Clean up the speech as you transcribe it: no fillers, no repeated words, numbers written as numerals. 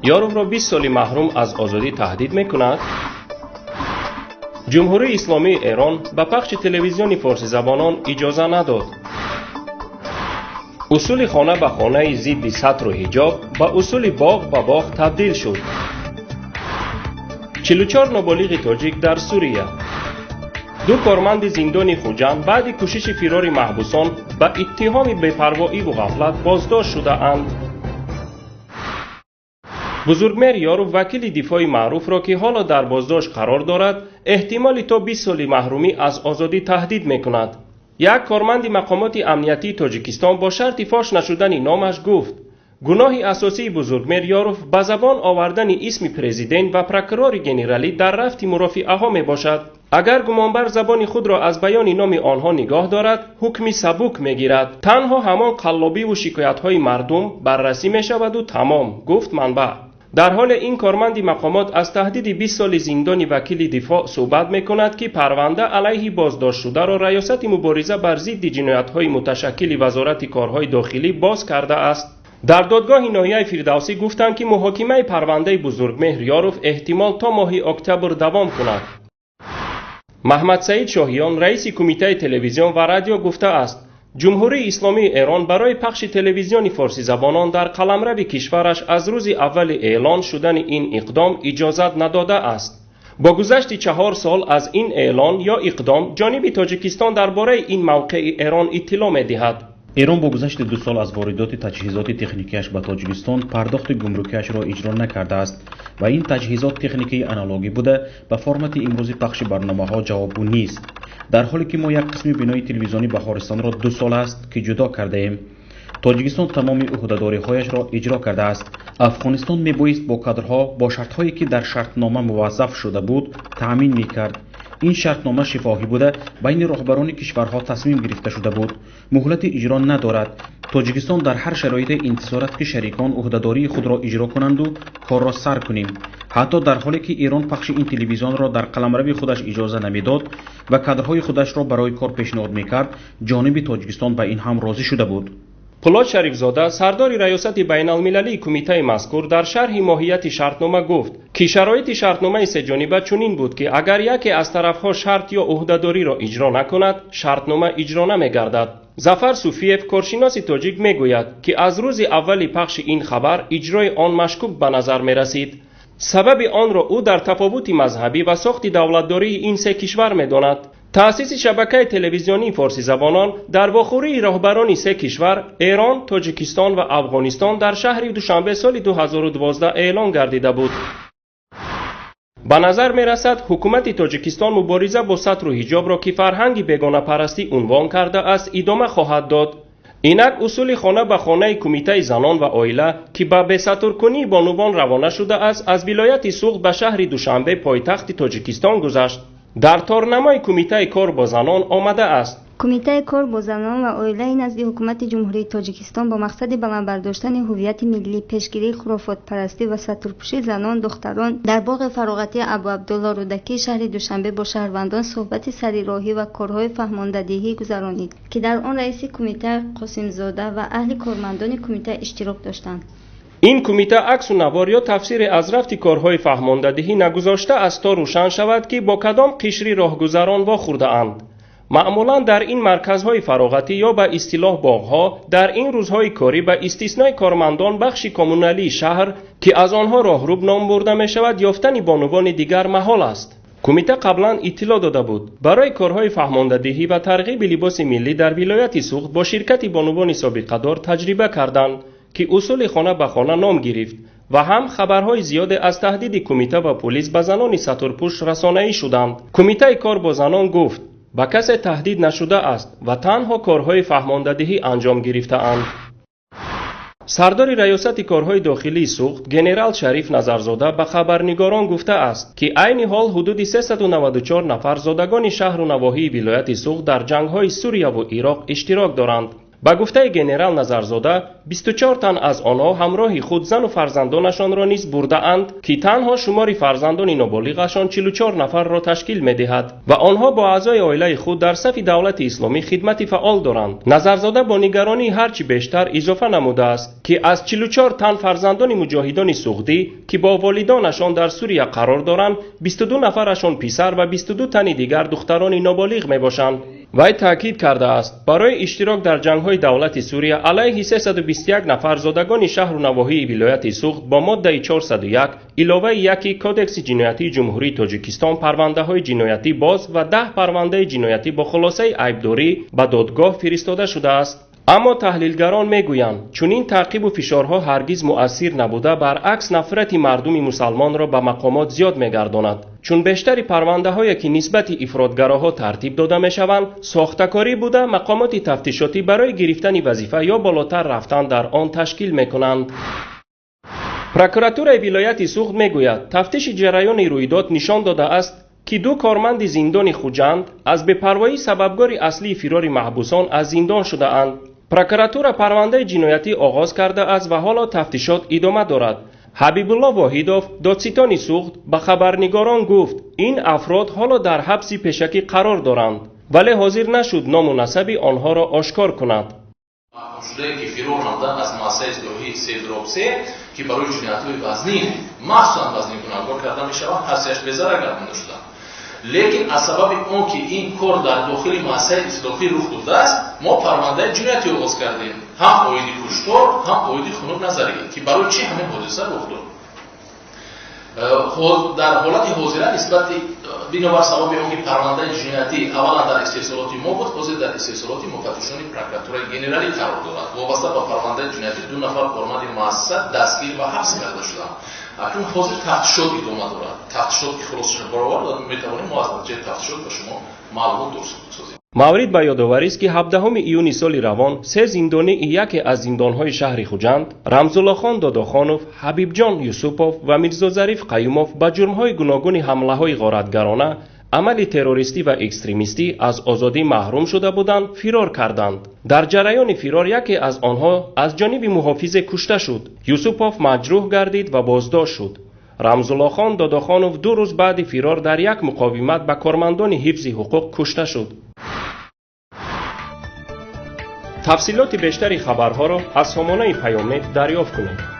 یاروف را 20 سالی محروم از آزادی تهدید میکند. جمهوری اسلامی ایران به پخش تلویزیونی فارسی زبانان اجازه نداد. اصول خانه به خانه ضد ستر و حجاب به اصول باغ به باغ تبدیل شد. 44 نابالغ تاجیک در سوریه. 2 کارمند زندان خوجند بعد کوشش فرار محبوسان به اتهام بی‌پروایی و غفلت بازداشت شده اند. بزرگمهر یاروف وکیل دفاع معروف را که حالا در بازداشت قرار دارد احتمال تا 20 سال محرومی از آزادی تهدید میکند. یک کارمند مقامات امنیتی تاجیکستان با شرط فاش نشدن نامش گفت گناه اساسی بزرگمهر یاروف به زبان آوردن اسم پرزیدنت و پروکورور ژنرالی در رفت مرافعه ها می باشد. اگر گمانبر زبان خود را از بیان نام آنها نگاه دارد حکمی سبک می گیرد. تنها همان قلابی و شکایت های مردم بررسی می شود و تمام، گفت منبع. در حال این کارمند مقامات از تهدید 20 سال زندان وکیل دفاع صحبت می کند که پرونده علیه بازداشت شده را ریاست مبارزه بر ضد جنایت های متشکل وزارت کارهای داخلی باز کرده است. در دادگاه ناحیه فردوسی گفتند که محاکمه پرونده بزرگمهر یاروف احتمال تا ماه اکتبر دوام کند. محمد سعید شاهیان رئیس کمیته تلویزیون و رادیو گفته است جمهوری اسلامی ایران برای پخش تلویزیون فارسی زبانان در قلمرو کشورش از روز اول اعلان شدن این اقدام اجازت نداده است. با گذشت 4 سال از این اعلان یا اقدام جانب تاجیکستان درباره این موقع ایران اطلاع می‌دهد. ایران با گذشت 2 سال از واردات تجهیزات تکنیکیش به تاجیکستان پرداخت گمرکیش را اجرا نکرده است و این تجهیزات تکنیکی آنالوگی بوده به فرمت امروزی پخش برنامه‌ها جوابگو نیست، در حالی که ما یک قسم بینای تلویزیونی بهارستان را 2 سال است که جدا کرده ایم. تاجیکستان تمام عهده‌داری‌هایش را اجرا کرده است. افغانستان میبایست با کادرها با شرط‌هایی که در شرطنامه موظف شده بود تأمین میکرد. این شرطنامه شفاهی بوده، بین رهبران کشورها تصمیم گرفته شده بود. مهلت اجرا ندارد. تاجیکستان در هر شرایط انتظارات که شریکان عهده‌داری خود را اجرا کنند و کار را سر کنیم. حتی در حالی که ایران پخش این تلویزیون را در قلمرو خودش اجازه نمیداد و کادرهای خودش را برای کار پیشنهاد میکرد، جانب تاجیکستان به این هم راضی شده بود. پولاد شریفزاده سردار ریاست بین المللی کمیته مذکور در شرح ماهیت شرطنامه گفت که شرایط شرطنامه سه جانبه چنین بود که اگر یکی از طرفها شرط یا عهده‌داری را اجرا نکند شرطنامه اجرا نمی‌گردد. ظفر صوفیف کارشناس تاجیک میگوید که از روز اول پخش این خبر اجرای آن مشکوک به نظر می‌رسید. سبب آن را او در تفاوت مذهبی و ساخت دولتداری این سه کشور می‌داند. تأسیس شبکه تلویزیونی فارسی زبانان در واخوری رهبران سه کشور ایران، تاجیکستان و افغانستان در شهر دوشنبه سال 2012 اعلان گردیده بود. به نظر می رسد حکومت تاجیکستان مبارزه با ستر و حجاب را که فرهنگ بیگانه پرستی عنوان کرده است ادامه خواهد داد. اینک اصول خانه به خانه کمیته زنان و عائله که به بی‌سترکنی بانوان روانه شده است از ولایت سوغد به شهر دوشنبه پایتخت تاجیکستان گذشت. در تارنمای کمیته کار با زنان آمده است کمیته کار با زنان و عائله نزد حکومت جمهوری تاجیکستان با مقصد بلند برداشتن هویت ملی، پیشگیری خرافات پرستی و سترپوشی زنان دختران در باغ فراغتی ابو عبدالله رودکی شهر دوشنبه با شهروندان صحبت سریراهی و کارهای فهماندهی گذرانید که در آن رئیس کمیته قاسم زاده و اهل کارمندان کمیته اشتراک داشتند. این کمیته عکس و نوار یا تفسیر از رفت کارهای فهماندهی نگذاشته است تا روشن شود که با کدام قشری راهگذران واخورده اند. معمولا در این مرکزهای فراغتی یا به اصطلاح باغها در این روزهای کاری به استثنای کارمندان بخش کمونالی شهر که از آنها راهرو نام برده می شود یافتن بانوان دیگر محال است. کمیته قبلا اطلاع داده بود برای کارهای فهماندهی و ترغیب لباس ملی در ولایت سوغد با شرکت بانوان سابقه دار تجربه کردند که اصول خانه به خانه نام گرفت و هم خبرهای زیاد از تهدید کمیته و پلیس به زنان سترپوش رسانه‌ای شدند. کمیته کار با زنان گفت به کسی تهدید نشده است و تنها کارهای فهماندهی انجام گرفته اند. سردار ریاست کارهای داخلی سوغد ژنرال شریف نظرزاده به خبرنگاران گفته است که عین حال حدود 394 نفر زادگان شهر و نواحی ولایت سوغد در جنگ‌های سوریه و عراق اشتراک دارند. با گفته گنرال نظرزاده 24 تن از آنها همراه خود زن و فرزندانشان را نیز برده اند که تنها شمار فرزندان نابالغشان 44 نفر را تشکیل می‌دهد و آنها با اعضای عائله خود در صف دولت اسلامی خدمت فعال دارند. نظرزاده با نگرانی هرچی بیشتر اضافه نموده است که از 44 تن فرزندان مجاهدان سعودی که با والدانشان در سوریه قرار دارند 22 نفرشان پسر و 22 تن دیگر دختران نابالغ میباشند. وی تاکید کرده است برای اشتراک در جنگ‌های دولت سوریه علیه 321 نفر زادگان شهر و نواحی ولایت سوخت با ماده 401 علاوه یکی کدکس جنایتی جمهوری تاجیکستان پرونده‌های جنایتی باز و 10 پرونده جنایتی با خلاصه عیبداری به دادگاه فرستاده شده است. اما تحلیلگران میگویند چنین تعقیب و فشارها هرگز مؤثر نبوده، برعکس نفرت مردم مسلمان را به مقامات زیاد میگرداند، چون بیشتر پرونده هایی که نسبت افراطگراها ترتیب داده میشوند ساختکاری بوده مقامات تفتیشاتی برای گرفتن وظیفه یا بالاتر رفتن در آن تشکیل میکنند. پروکراتور ولایت سوخت میگوید تفتیش جریان رویداد نشان داده است که 2 کارمند زندان خوجند از بی‌پروایی سببگار اصلی فرار محبوسان از زندان شده اند. پروکراتور پرونده جنایتی آغاز کرده است و حالا تفتیشات ادامه دارد. حبیب الله واحدوف دادستان سوخت به خبرنگاران گفت این افراد حالا در حبس پیشکی قرار دارند ولی حاضر نشد نام و نسب آنها را آشکار کند. شده که فرار نمودن از مؤسسه اصلاحی سیدروبسه که برای جنایت‌های وزنی مخصوصا وزنی گناهکار کرده میشوند حبسش به ضرر گردانده شده. لیکن از سبب اون که این کار در داخل مؤسسه اصلاحی رخ داده است ما پرونده جنایتی آغاز کردیم، هم عاید کشتار هم عاید خنک نظری که برای چی همین حادثه رخ داد. در حالت حاضره نسبت بنابر سبب اون که پرونده جنایتی اولا در استحصالات ما بود، حاضر در استحصالات مفتشان پروکراتور گنرالی قرار دارد. وابسته به پرونده جنایتی 2 نفر کارمند مؤسسه دستگیر و حبس کرده شدند. اکنون حاضر تفتیشات ادامه دارد. تفتیشات که خلاص شده برآورد میتوانیم ما از نتیجه تفتیشات به شما معلومات درست بسازیم. مورد به یادآوری است که 17 ایون سال روان 3 زندانی یکی از زندان‌های شهر خوجند، رمزالله خان داداخانوف، حبیب جان یوسفوف و میرزا ظریف قیوموف به جرم‌های گوناگون حمله‌های غارتگرانه، عمل تروریستی و اکستریمیستی از آزادی محروم شده بودند فرار کردند. در جریان فرار یکی از آنها از جانب محافظ کشته شد. یوسفوف مجروح گردید و بازداشت شد. رمزالله خان داداخانوف 2 روز بعد فرار در یک مقاومت به کارمندان حفظ حقوق کشته شد. تفصیلات بیشتری خبرها را از سامانه پیامنت دریافت کنید.